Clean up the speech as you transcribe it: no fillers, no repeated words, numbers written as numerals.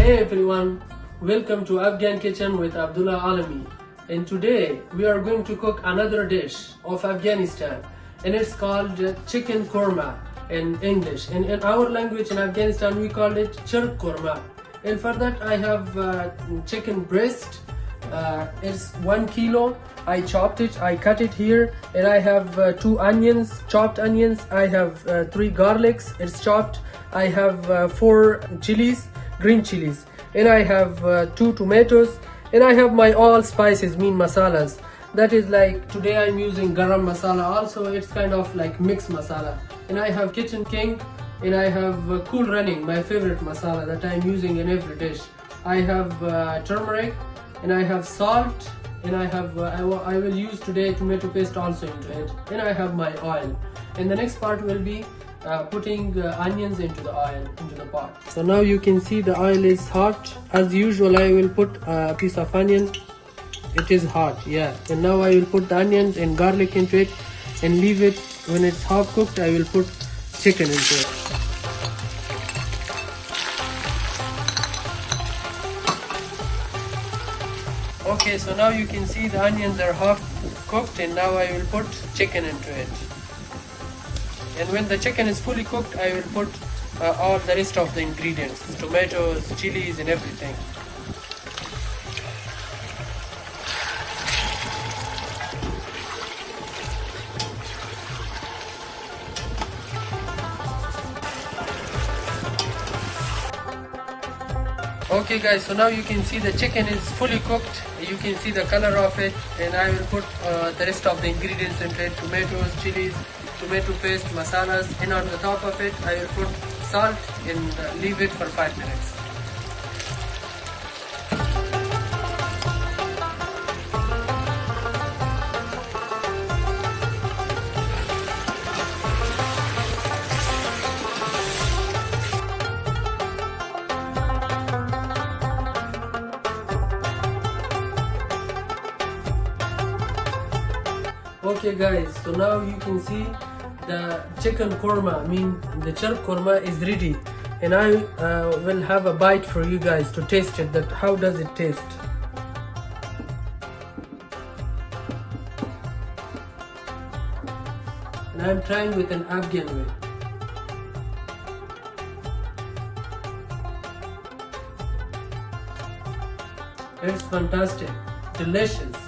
Hey everyone, welcome to Afghan kitchen with Abdullah Alami. And today we are going to cook another dish of Afghanistan, and it's called chicken korma in English. And in our language in Afghanistan we call it Charq Korma. And for that I have chicken breast. It's 1 kilo. I chopped it, I cut it here, and I have 2 onions, chopped onions. I have 3 garlics, it's chopped. I have 4 chilies, green chilies, and I have 2 tomatoes, and I have my all spices, mean masalas. That is like today I'm using garam masala, also it's kind of like mixed masala. And I have kitchen king, and I have cool running, my favorite masala that I'm using in every dish. I have turmeric, and I have salt, and I have I will use today tomato paste also into it, and I have my oil. And the next part will be putting onions into the oil, into the pot. So now you can see the oil is hot. As usual I will put a piece of onion. It is hot, yeah. And now I will put the onions and garlic into it and leave it. When it's half cooked I will put chicken into it. Okay, so now you can see the onions are half cooked, and now I will put chicken into it. And when the chicken is fully cooked, I will put all the rest of the ingredients, tomatoes, chilies and everything. Okay guys, so now you can see the chicken is fully cooked. You can see the color of it, and I will put the rest of the ingredients into it, tomatoes, chilies, tomato paste, masalas, and on the top of it I will put salt and leave it for 5 minutes. Okay guys, so now you can see the chicken korma, the Charq Korma is ready, and I will have a bite for you guys to taste it, that how does it taste. And I'm trying with an Afghan way. It's fantastic, delicious.